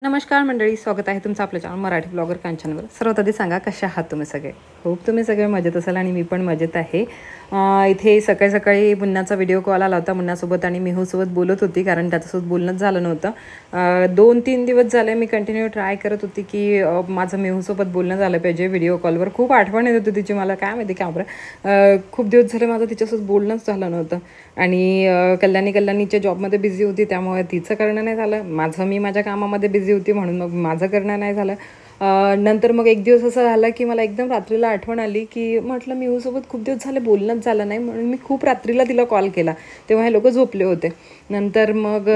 नमस्कार मंडळी, स्वागत आहे तुमचं आपल्या चॅनल मराठी ब्लॉगर कांचनवर. सर्वात आधी सांगा कशा आहात तुम्ही सगळे. खूप तुम्ही सगळे मजेत असाल आणि मी पण मजेत आहे. इथे सकाळी सकाळी मुन्नाचा व्हिडिओ कॉल आला होता. मुन्नासोबत आणि मिहूसोबत बोलत होती, कारण त्याच्यासोबत बोलणंच झालं नव्हतं. 2-3 दिवस झाले मी कंटिन्यू ट्राय करत होती की माझं मिहूसोबत बोलणं झालं पाहिजे व्हिडिओ कॉलवर. खूप आठवण येत होती तिची, मला काय माहिती का बरं. खूप दिवस झाले माझं तिच्यासोबत बोलणंच झालं नव्हतं. आणि कल्याणीच्या जॉबमध्ये बिझी होती, त्यामुळे तिचं करणं नाही झालं. मी माझ्या कामामध्ये बिझी होती, म्हणून मग माझं करणं नाही झालं. नंतर मग एक दिवस असं झालं की मला एकदम रात्रीला आठवण आली की म्हटलं मिहूसोबत खूप दिवस झाले बोलणंच झालं नाही, म्हणून मी खूप रात्रीला तिला कॉल केला. तेव्हा हे लोक झोपले होते. नंतर मग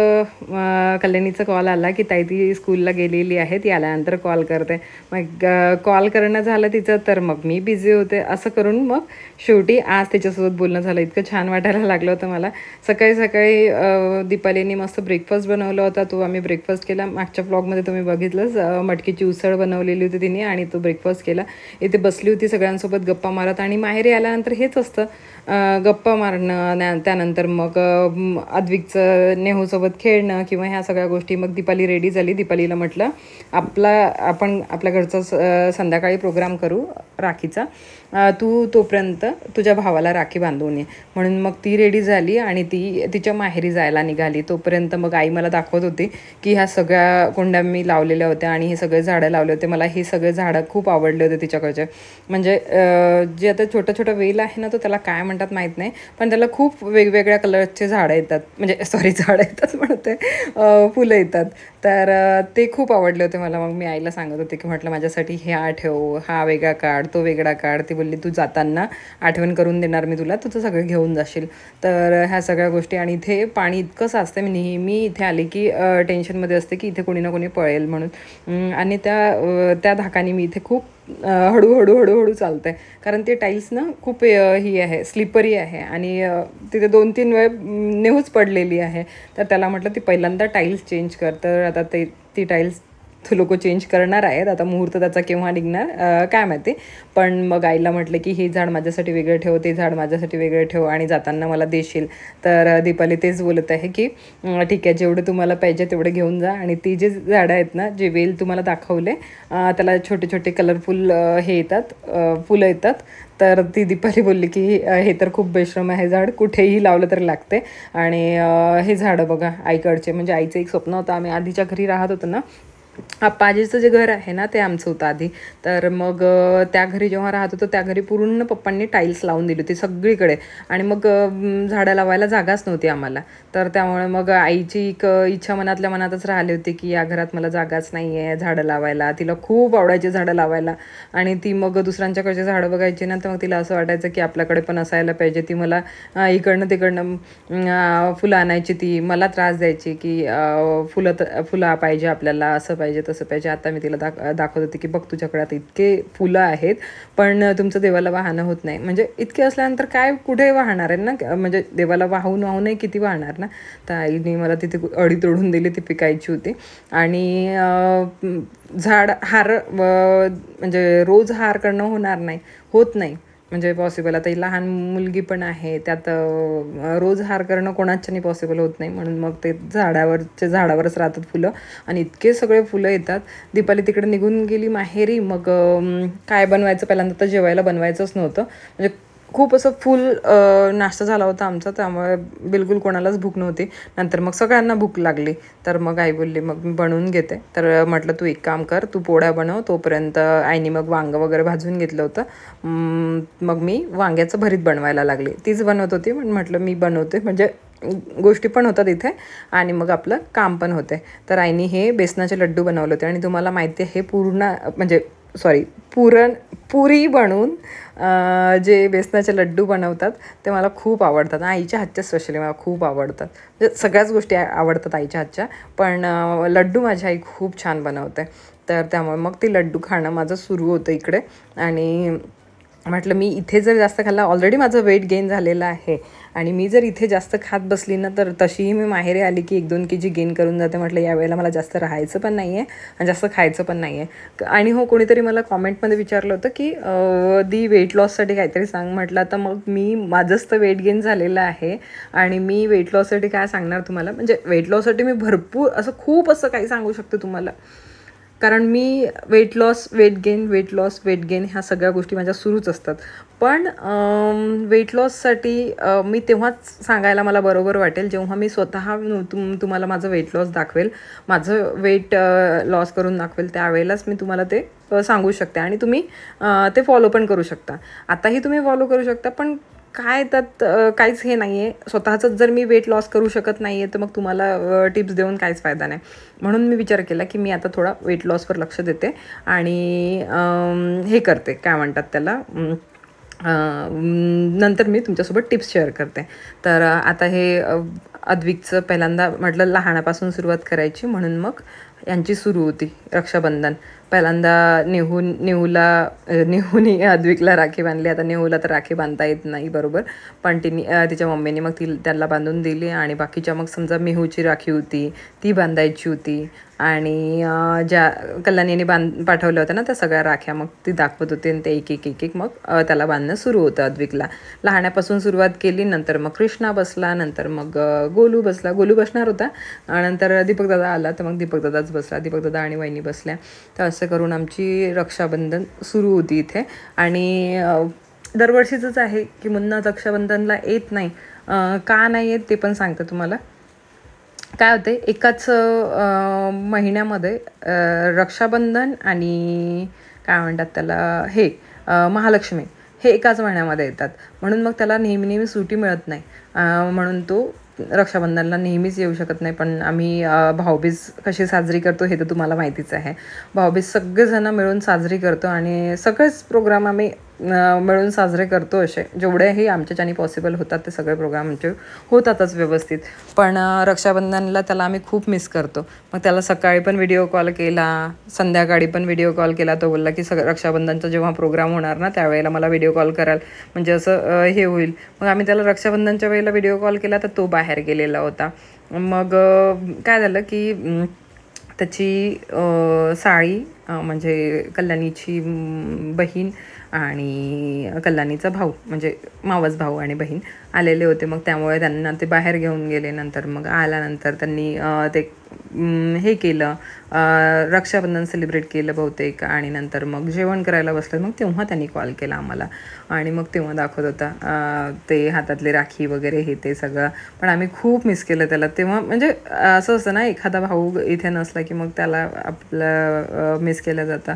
कल्याणीचा कॉल आला की ताई ती स्कूलला गेलेली आहे, ती आल्यानंतर कॉल करते. मग कॉल करणं झालं तिचं, तर मग मी बिझी होते. असं करून मग शेवटी आज तिच्यासोबत बोलणं झालं. इतकं छान वाटायला लागलं होतं मला. सकाळी सकाळी दीपालीने मस्त ब्रेकफास्ट बनवला होता. तो आम्ही ब्रेकफास्ट केला. मागच्या ब्लॉगमध्ये तुम्ही बघितलंच, मटकीची उसळ बनवलेली होती तिने आणि तो ब्रेकफास्ट केला. इथे बसली होती सगळ्यांसोबत गप्पा मारत. आणि माहेरी आल्यानंतर हेच असतं, गप्पा मारणं, त्यानंतर मग अद्विकचं नेहूसोबत खेळणं किंवा ह्या सगळ्या गोष्टी. मग दीपाली रेडी झाली. दीपालीला म्हटलं आपण आपल्या घरचा संध्याकाळी प्रोग्राम करू राखीचा, तू तोपर्यंत तुझ्या भावाला राखी बांधून ये. म्हणून मग ती रेडी झाली आणि ती तिच्या माहेरी जायला निघाली. तोपर्यंत मग आई मला दाखवत होती की ह्या सगळ्या कोंड्या मी लावलेल्या होत्या आणि हे सगळे झाडं लावले होते. मला हे सगळे झाडं खूप आवडले होते तिच्याकडचे. म्हणजे जे आता छोटं वेल आहे ना, तो त्याला काय म्हणतात माहीत नाही, पण त्याला खूप वेगवेगळ्या कलरचे झाडं येतात, म्हणजे झाडं येतात म्हणते, फुलं येतात. तर ते खूप आवडले होते मला. मग मी आईला सांगत होते की म्हटलं माझ्यासाठी हा ठेव, हा वेगळा काढ, तो वेगळा काढ. ती बोलली तू जाताना आठवण करून देणार मी तुला, तुझं सगळं घेऊन जाशील. तर ह्या सगळ्या गोष्टी. आणि इथे पाणी इतकं साचते, मी नेहमी इथे आले की टेन्शनमध्ये असते की इथे कोणी ना कोणी पळेल म्हणून. आणि त्या धाकाने मी इथे खूप हळूहळू चालते, कारण ते टाईल्स ना खूप ही आहे, स्लिपरी आहे. आणि तिथे 2-3 वेळ नेहूच पडलेली आहे. तर त्याला म्हटलं ती पहिल्यांदा टाईल्स चेंज कर. तर आता ती टाईल्स लोक चेंज करणार आहेत. आता मुहूर्त त्याचा केव्हा निघणार काय माहिती. पण मग आईला म्हटलं की हे झाड माझ्यासाठी वेगळं ठेव, ते झाड माझ्यासाठी वेगळं ठेव आणि जाताना मला देशील. तर दीपाली तेच बोलत आहे की ठीक आहे, जेवढे तुम्हाला पाहिजे तेवढे घेऊन जा. आणि ती जे झाडं आहेत ना, जे वेल तुम्हाला दाखवले, त्याला छोटे छोटे कलरफुल हे येतात, फुलं येतात. तर ती दीपाली बोलली की हे तर खूप बेश्रम आहे झाड, कुठेही लावलं तरी लागते. आणि हे झाडं बघा आईकडचे, म्हणजे आईचं एक स्वप्न होतं. आम्ही आधीच्या घरी राहत होतो ना, आजीचं जे घर आहे ना ते आमचं होतं आधी. तर मग त्या घरी जेव्हा राहत होतो त्या घरी पूर्ण पप्पांनी टाईल्स लावून दिली होती सगळीकडे. आणि मग झाडं लावायला जागाच नव्हती आम्हाला. तर त्यामुळे मग आईची एक इच्छा मनातल्या मनातच राहिली होती की या घरात मला जागाच नाही आहे झाडं लावायला. तिला खूप आवडायची झाडं लावायला. आणि ती मग दुसऱ्यांच्याकडचे झाडं बघायची ना, तर मग तिला असं वाटायचं की आपल्याकडे पण असायला पाहिजे. ती मला इकडनं तिकडनं फुलं आणायची, ती मला त्रास द्यायची की फुलं पाहिजे आपल्याला, असं पाहिजे तसं पाहिजे. आता मी तिला दाखवत होते की बघ तुझ्याकडे आता इतके फुलं आहेत, पण तुमचं देवाला वाहनं होत नाही. म्हणजे इतके असल्यानंतर काय कुठे वाहणार आहे ना, म्हणजे देवाला वाहूनही किती वाहणार ना. तर आईने मला तिथे अडी तोडून दिली, ती पिकायची होती. आणि म्हणजे रोज हार करणं होत नाही, म्हणजे पॉसिबल. आता ही लहान मुलगी पण आहे, त्यात रोज हार करणं कोणाच्याने पॉसिबल होत नाही. म्हणून मग ते झाडावरच राहतात फुलं. आणि इतके सगळे फुलं येतात. दीपाली तिकडे निघून गेली माहेरी. मग काय बनवायचं, पहिल्यांदा तर जेवायला बनवायचंच नव्हतं. म्हणजे खूप असं फुल नाश्ता झाला होता आमचा, त्यामुळे बिलकुल कोणालाच भूक नव्हती. नंतर मग सगळ्यांना भूक लागली. तर मग आई बोलली मग मी बनवून घेते. तर म्हटलं तू एक काम कर, तू पोळ्या बनव. तोपर्यंत आईने मग वांगं वगैरे भाजून घेतलं होतं. मग मी वांग्याचं भरीत बनवायला लागले. तीच बनवत होती, पण म्हटलं मी बनवते, म्हणजे गोष्टी पण होतात इथे आणि मग आपलं काम पण होते. तर आईने हे बेसनाचे लड्डू बनवले होते. आणि तुम्हाला माहिती आहे हे पुरी बनवून जे बेसनाचे लड्डू बनवतात ते मला खूप आवडतात. आईच्या हातच्या स्पेशली मला खूप आवडतात. म्हणजे सगळ्याच गोष्टी आवडतात आईच्या हातच्या, पण लड्डू माझी आई खूप छान बनवते. तर त्यामुळे मग ते लड्डू खाणं माझं सुरू होतं इकडे. आणि म्हटलं मी इथे जर जास्त खाल्ला, ऑलरेडी माझं वेट गेन झालेलं आहे आणि मी जर इथे जास्त खात बसली ना तर तशीही मी माहेरी आली की 1-2 kg गेन करून जाते. म्हटलं यावेळेला मला जास्त राहायचं पण नाही आहे आणि जास्त खायचं पण नाही आहे. आणि हो, कोणीतरी मला कॉमेंटमध्ये विचारलं होतं की दी वेट लॉससाठी काहीतरी सांग. म्हटलं आता मग मी माझंच तर वेट गेन झालेलं आहे आणि मी वेट लॉससाठी काय सांगणार तुम्हाला. म्हणजे वेट लॉससाठी मी भरपूर असं खूप असं काही सांगू शकते तुम्हाला, कारण मी weight loss, weight gain, weight loss, weight gain ह्या सगळ्या गोष्टी माझ्या सुरूच असतात. पण वेट लॉससाठी मी तेव्हाच सांगायला मला बरोबर वाटेल जेव्हा मी स्वतः तुम्हाला माझं वेट लॉस दाखवेल, माझं वेट लॉस करून दाखवेल. त्यावेळेलाच मी तुम्हाला ते सांगू शकते आणि तुम्ही ते फॉलो पण करू शकता. आताही तुम्ही फॉलो करू शकता, पण काय त्यात काहीच हे नाही आहे. स्वतःचंच जर मी वेट लॉस करू शकत नाही आहे तर मग तुम्हाला टिप्स देऊन काहीच फायदा नाही. म्हणून मी विचार केला की मी आता थोडा वेट लॉसवर लक्ष देते आणि हे करते, काय म्हणतात त्याला, नंतर मी तुमच्यासोबत टिप्स शेअर करते. तर आता हे अद्विकचं पहिल्यांदा म्हटलं लहानापासून सुरुवात करायची, म्हणून मग यांची सुरू होती रक्षाबंधन. पहिल्यांदा नेहूने अद्विकला राखी बांधली. आता नेहूला तर राखी बांधता येत नाही बरोबर, पण तिच्या मम्मीने मग त्याला बांधून दिली आणि बाकीच्या मग समजा मेहूची राखी होती ती बांधायची होती आणि ज्या कल्याणीने पाठवल्या होत्या ना त्या सगळ्या राख्या मग ती दाखवत होती आणि ते एक मग त्याला बांधणं सुरू होतं अद्विकला. लहाण्यापासून सुरुवात केली, नंतर मग कृष्णा बसला, नंतर मग गोलू बसणार होता, नंतर दीपक दादा आला तर मग दीपक दादाच बसला, दीपक दादा आणि वहिनी बसल्या. तर असं करून आमची रक्षाबंधन सुरू होती इथे. आणि दरवर्षीचंच आहे की मुन्ना रक्षाबंधनला येत नाही. का नाही येत ते पण सांगते तुम्हाला. काय होते, एकाच महिन्यामध्ये रक्षाबंधन आणि काय म्हणतात त्याला हे महालक्ष्मी हे एकाच महिन्यामध्ये येतात, म्हणून मग त्याला नेहमी सुट्टी मिळत नाही. म्हणून तो रक्षाबंधनला नेहमीच येऊ शकत नाही. पण आम्ही भाऊबीज कशी साजरी करतो हे तर तुम्हाला माहितीच आहे. भाऊबीज सगळेजणं मिळून साजरी करतो आणि सगळेच प्रोग्राम आम्ही मिळून साजरे करतो. असे जेवढेही आमच्याच्याने पॉसिबल होतात ते सगळे प्रोग्राम आमचे होतातच व्यवस्थित. पण रक्षाबंधनला त्याला आम्ही खूप मिस करतो. मग त्याला सकाळी पण व्हिडिओ कॉल केला, संध्याकाळी पण व्हिडिओ कॉल केला. तो बोलला की रक्षाबंधनचा जेव्हा प्रोग्राम होणार ना त्यावेळेला मला व्हिडिओ कॉल कराल, म्हणजे असं हे होईल. मग आम्ही त्याला रक्षाबंधनच्या वेळेला व्हिडिओ कॉल केला तर तो बाहेर गेलेला होता. मग काय झालं की त्याची साळी म्हणजे कल्याणीची बहीण आणि कल्याणीचा भाऊ म्हणजे मावस भाऊ आणि बहीण आलेले होते. मग त्यामुळे त्यांना ते बाहेर घेऊन गेले. नंतर मग आल्यानंतर त्यांनी ते हे केलं, रक्षाबंधन सेलिब्रेट केलं बहुतेक. आणि नंतर मग जेवण करायला बसलं. मग तेव्हा त्यांनी कॉल केला आम्हाला आणि मग तेव्हा दाखवत होता ते हातातले राखी वगैरे हे ते सगळं. पण आम्ही खूप मिस केलं त्याला तेव्हा. म्हणजे असं असतं ना, एखादा भाऊ इथे नसला की मग त्याला आपलं मिस केलं जातं.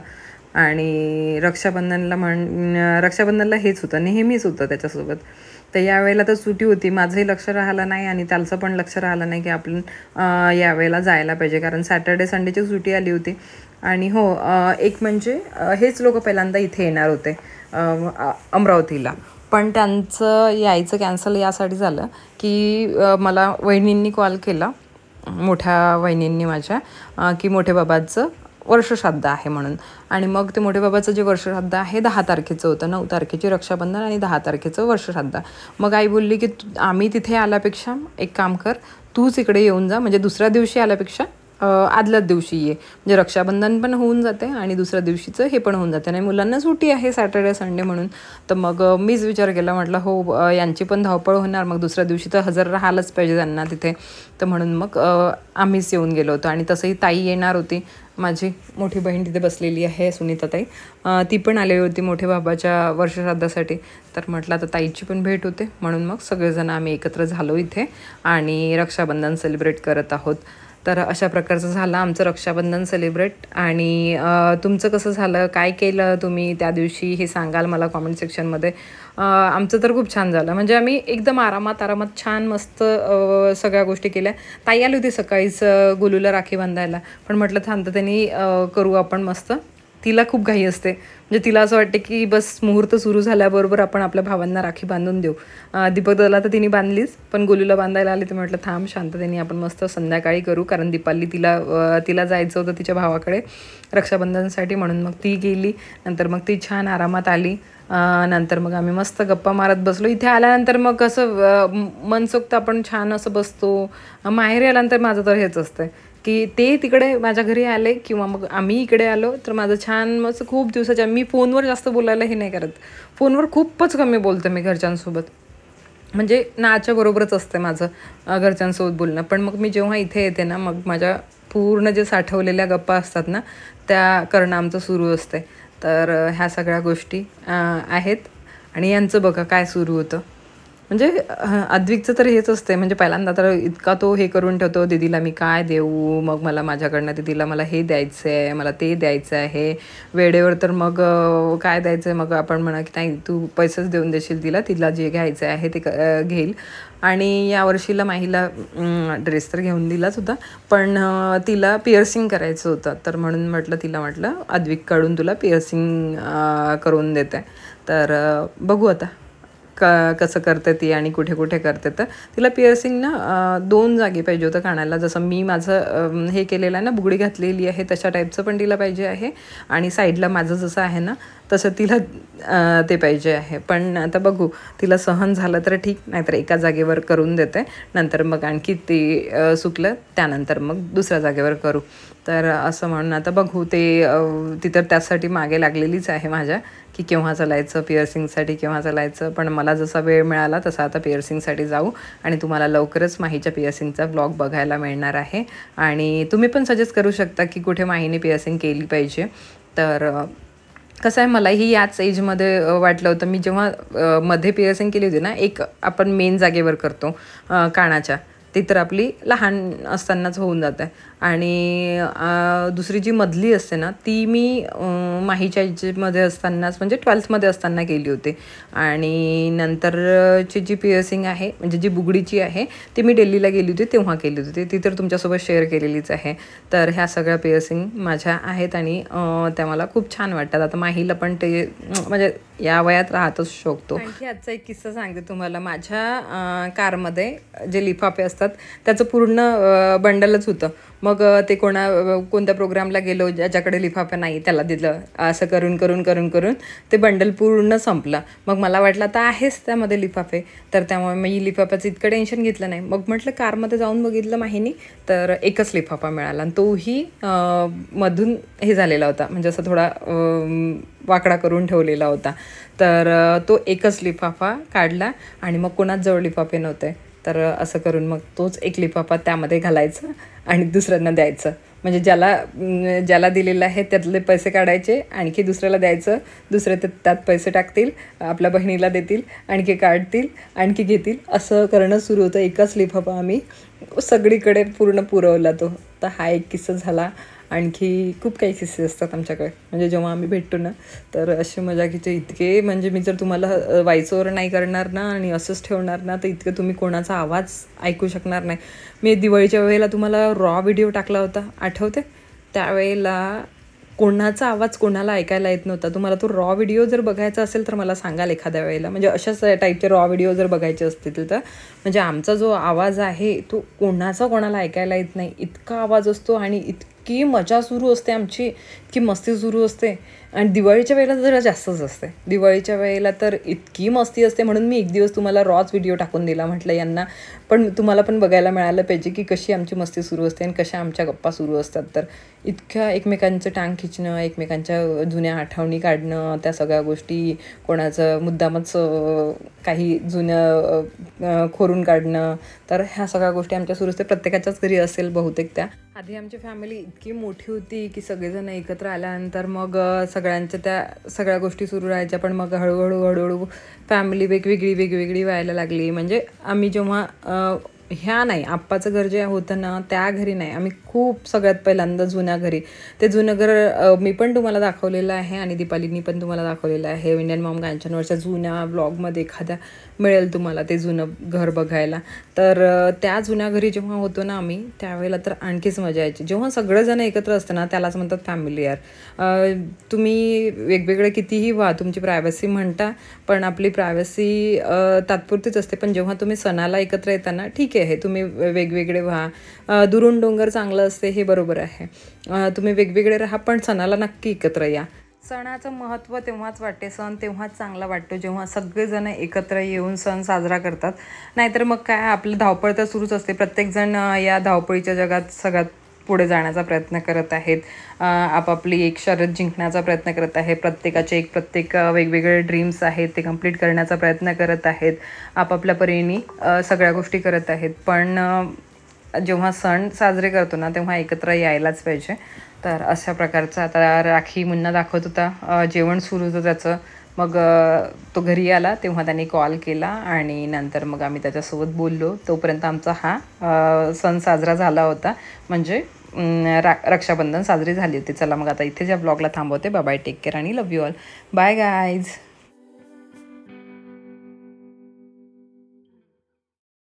आणि रक्षाबंधनला हेच होतं, नेहमीच होतं त्याच्यासोबत. तर यावेळेला तर सुट्टी होती, माझंही लक्ष राहिलं नाही आणि त्याचं पण लक्ष राहिलं नाही की आपण यावेळेला जायला पाहिजे, कारण सॅटर्डे संडेची सुट्टी आली होती. आणि हो, एक म्हणजे हेच लोक पहिल्यांदा इथे येणार होते अमरावतीला, पण त्यांचं यायचं कॅन्सल यासाठी झालं की मला वहिनींनी कॉल केला, मोठ्या वहिनींनी माझ्या, की मोठे बाबाचं वर्षश्राद्ध आहे म्हणून. आणि मग ते मोठे बाबाचं जे वर्षश्राद्ध आहे 10 तारखेचं होतं. 9 तारखेची रक्षाबंधन आणि 10 तारखेचं वर्षश्राद्ध. मग आई बोलली की आम्ही तिथे आल्यापेक्षा एक काम कर, तूच इकडे येऊन जा, म्हणजे दुसऱ्या दिवशी आल्यापेक्षा आदल्याच दिवशी ये, म्हणजे रक्षाबंधन पण होऊन जाते आणि दुसऱ्या दिवशीचं हे पण होऊन जाते. आणि मुलांना सुट्टी आहे सॅटर्डे संडे म्हणून. तर मग मीच विचार केला, म्हटलं हो यांची पण धावपळ होणार, मग दुसऱ्या दिवशी तर हजर राहायलाच पाहिजे त्यांना तिथे. तर म्हणून मग आम्हीच येऊन गेलो होतो. आणि तसंही ताई येणार होती, माझी मोठी बहीण तिथे बसलेली आहे सुनीताताई, ती पण आलेली होती मोठे बाबाच्या वर्षश्राद्धासाठी. तर म्हटलं आता ताईची पण भेट होते, म्हणून मग सगळेजण आम्ही एकत्र झालो इथे आणि रक्षाबंधन सेलिब्रेट करत आहोत. तर अशा प्रकारचं झालं आमचं रक्षाबंधन सेलिब्रेट. आणि तुमचं कसं झालं, काय केलं तुम्ही त्या दिवशी हे सांगाल मला कॉमेंट सेक्शनमध्ये. आमचं तर खूप छान झालं, म्हणजे आम्ही एकदम आरामात छान मस्त सगळ्या गोष्टी केल्या. ताई आली होती सकाळीच गोलूला राखी बांधायला, पण म्हटलं थांबतं त्यांनी करू आपण मस्त तिला खूप घाई असते. म्हणजे तिला असं वाटते की बस मुहूर्त सुरू झाल्याबरोबर आपण आपल्या भावांना राखी बांधून देऊ. दीपक दादाला तर तिने बांधलीच, पण गोलूला बांधायला आली तर म्हटलं थांब शांततेने आपण मस्त संध्याकाळी करू, कारण दीपाली तिला जायचं होतं तिच्या भावाकडे रक्षाबंधनसाठी, म्हणून मग ती गेली. नंतर मग ती छान आरामात आली. नंतर मग आम्ही मस्त गप्पा मारत बसलो. इथे आल्यानंतर मग असं मनसोक्त आपण छान असं बसतो. माहेरी आल्यानंतर माझं तर हेच असतं की ते तिकडे माझ्या घरी आले किंवा मग आम्ही इकडे आलो तर माझं छान मस्त खूप दिवसाच्या, मी फोनवर जास्त बोलायला हे नाही करत. फोनवर खूपच कमी बोलते मी घरच्यांसोबत, म्हणजे नाच्या बरोबरच असते माझं घरच्यांसोबत बोलणं. पण मग मी जेव्हा इथे येते ना, मग माझ्या पूर्ण जे साठवलेल्या गप्पा असतात ना त्या करणं आमचं सुरू असते. तर ह्या सगळ्या गोष्टी आहेत. आणि यांचं बघा काय सुरू होतं. म्हणजे अद्विकचं तर हेच असते, म्हणजे पहिल्यांदा तर इतका तो हे करून ठेवतो, दीदीला मी काय देऊ, मग मला माझ्याकडनं दीदीला मला हे द्यायचं आहे, मला ते द्यायचं आहे वेळेवर. तर मग काय द्यायचं आहे, मग आपण म्हणा की नाही तू पैसेच देऊन देशील तिला जे घ्यायचं आहे ते घेईल. आणि यावर्षीला माहीला ड्रेस तर घेऊन दिलाच होता, पण तिला पिअर्सिंग करायचं होतं. तर म्हणून म्हटलं अद्विककडून तुला पिअर्सिंग करून देते. तर बघू आता कसं करते ती आणि कुठे कुठे करते. तर तिला पिअर्सिंग ना 2 जागी पाहिजे होतं कानाला, जसं मी माझं हे केलेलं आहे ना, बुगडी घातलेली आहे तशा टाईपचं पण तिला पाहिजे आहे. आणि साईडला माझं जसं आहे ना तसं तिला ते पाहिजे आहे. पण आता बघू, तिला सहन झालं तर ठीक, नाहीतर एका जागेवर करून देते. नंतर मग आणखी ते सुकलं त्यानंतर मग दुसऱ्या जागेवर करू. तर असं म्हणून आता बघू, ती तर त्यासाठी मागे लागलेलीच आहे माझ्या की केव्हा चालायचं पिअर्सिंगसाठी, केव्हा चालायचं. पण मला जसा वेळ मिळाला तसा आता पिअर्सिंगसाठी जाऊ. आणि तुम्हाला लवकरच माहीच्या पिअर्सिंगचा ब्लॉग बघायला मिळणार आहे. आणि तुम्ही पण सजेस्ट करू शकता की कुठे माहीने पिअर्सिंग केली पाहिजे. तर कसं आहे, मलाही याच एजमध्ये वाटलं होतं. मी जेव्हा मध्ये पिअर्सिंग केली होती ना, एक आपण मेन जागेवर करतो कानाच्या, ती तर आपली लहान असतानाच होऊन जाते. आणि दुसरी जी मधली असते ना ती मी माहीच्या एजमध्ये असतानाच, म्हणजे 12th असताना केली होती. आणि नंतरची जी पिअर्सिंग आहे, म्हणजे जी बुगडीची आहे, ती मी दिल्लीला गेली होती तेव्हा केली होती. ती तर तुमच्यासोबत शेअर केलेलीच आहे. तर ह्या सगळ्या पिअर्सिंग माझ्या आहेत आणि त्या मला खूप छान वाटतात. आता माहीला पण ते म्हणजे या वयात राहतच शोकतो. आणखी आजचा एक किस्सा सांगते तुम्हाला. माझ्या कारमध्ये जे लिफाफे असतात त्याचं पूर्ण बंडलच होतं. मग ते कोणत्या प्रोग्रामला गेलो, ज्याच्याकडे लिफाफा नाही त्याला दिलं. असं करून करून करून करून ते बंडल पूर्ण संपलं. मग मला वाटलं आता आहेच त्यामध्ये लिफाफे, तर त्यामुळे मी लिफाफ्याचं इतकं टेन्शन घेतलं नाही. मग म्हटलं कारमध्ये जाऊन बघितलं माहीनी, तर एकच लिफाफा मिळाला. आणि तोही मधून हे झालेला होता, म्हणजे असं थोडा वाकडा करून ठेवलेला होता. तर तो एकच लिफाफा काढला आणि मग कोणाच जवळ लिफाफे नव्हते. तर असं करून मग तोच एक लिफाफा त्यामध्ये घालायचा आणि दुसऱ्यांना द्यायचं. म्हणजे ज्याला दिलेलं आहे त्यातले पैसे काढायचे, आणखी दुसऱ्याला द्यायचं, दुसरे त्यात पैसे टाकतील, आपल्या बहिणीला देतील, आणखी काढतील, आणखी घेतील, असं करणं सुरू होतं. एकाच लिफाफा आम्ही सगळीकडे पूर्ण पुरवला तो. तर हा एक किस्सा झाला. आणखी खूप काही किस्से असतात आमच्याकडे, म्हणजे जेव्हा आम्ही भेटतो ना तर असे मजाकीचे इतके, म्हणजे मी जर तुम्हाला व्हॉइसओव्हर नाही करणार ना आणि असंच ठेवणार ना तर इतकं तुम्ही कोणाचा आवाज ऐकू शकणार नाही. मी दिवाळीच्या वेळेला तुम्हाला रॉ व्हिडिओ टाकला होता, आठवते? त्यावेळेला कोणाचा आवाज कोणाला ऐकायला येत नव्हता. तुम्हाला तो रॉ व्हिडिओ जर बघायचा असेल तर मला सांगाल एखाद्या वेळेला, म्हणजे अशाच टाईपचे रॉ व्हिडिओ जर बघायचे असतील तर. म्हणजे आमचा जो आवाज आहे तो कोणाला ऐकायला येत नाही, इतका आवाज असतो आणि इतकी मजा सुरू असते आमची, इतकी मस्ती सुरू असते. आणि दिवाळीच्या वेळेला जरा जास्तच असते. दिवाळीच्या वेळेला तर इतकी मस्ती असते, म्हणून मी एक दिवस तुम्हाला रॉच व्हिडिओ टाकून दिला. म्हटलं यांना पण, तुम्हाला पण बघायला मिळालं पाहिजे की कशी आमची मस्ती सुरू असते आणि कशा आमच्या गप्पा सुरू असतात. तर इतक्या एकमेकांचं टांग खिचणं, एकमेकांच्या जुन्या आठवणी काढणं, त्या सगळ्या गोष्टी, कोणाचं मुद्दामच काही जुन्या खोरून काढणं, तर ह्या सगळ्या गोष्टी आमच्या सुरू असते. प्रत्येकाच्याच घरी असेल बहुतेक त्या. आधी आमची फॅमिली इतकी मोठी होती की सगळेजण एकत्र आल्यानंतर मग सगळ्यांच्या त्या सगळ्या गोष्टी सुरू राहायच्या. पण मग हळूहळू फॅमिली वेगवेगळी व्हायला लागली. म्हणजे आम्ही जेव्हा ह्या नाही, आप्पाचं घर जे होतं ना त्या घरी नाही, आम्ही खूप सगळ्यात पहिल्यांदा जुन्या घरी, ते जुनं घर मी पण तुम्हाला दाखवलेलं आहे आणि दीपालीनी पण तुम्हाला दाखवलेलं आहे. इंडियन मॉम कांचनवरच्या जुन्या ब्लॉगमध्ये एखाद्या मिळेल तुम्हाला ते जुनं घर बघायला. तर त्या जुन्या घरी जेव्हा होतो ना आम्ही त्यावेळेला तर आणखीच मजा यायची. जेव्हा सगळेजण एकत्र असतं ना त्यालाच म्हणतात फॅमिली यार. तुम्ही वेगवेगळे कितीही व्हा, तुमची प्रायव्हसी म्हणता, पण आपली प्रायव्हसी तात्पुरतीच असते. पण जेव्हा तुम्ही सणाला एकत्र येताना ठीक आहे तुम्ही वेगवेगळे व्हा, दुरून डोंगर चांगलं असते हे बरोबर आहे. तुम्ही वेगवेगळे राहा पण सणाला नक्की एकत्र या. सणाचं महत्त्व तेव्हाच वाटते, सण तेव्हाच चांगला वाटतो जेव्हा सगळेजण एकत्र येऊन सण साजरा करतात. नाहीतर मग काय, आपलं धावपळ तर सुरूच असते. प्रत्येकजण या धावपळीच्या जगात सगळ्यात पुढे जाण्याचा प्रयत्न करत आहेत. आपापली एक शर्यत जिंकण्याचा प्रयत्न करत आहे. प्रत्येक वेगवेगळे ड्रीम्स आहेत ते कंप्लीट करण्याचा प्रयत्न करत आहेत. आपापल्या परीने सगळ्या गोष्टी करत आहेत. पण जेव्हा सण साजरे करतो ना तेव्हा एकत्र यायलाच पाहिजे. तर अशा प्रकारचं आता राखी मुन्ना दाखवत होता, जेवण सुरू होतं त्याचं. मग तो घरी आला तेव्हा त्यांनी कॉल केला आणि नंतर मग आम्ही त्याच्यासोबत बोललो. तोपर्यंत आमचा हा सण साजरा झाला होता, म्हणजे रक्षाबंधन साजरी झाली होती. चला मग आता इथे ज्या ब्लॉगला थांबवते. बाय बाय, टेक केअर आणि love you all. Bye guys.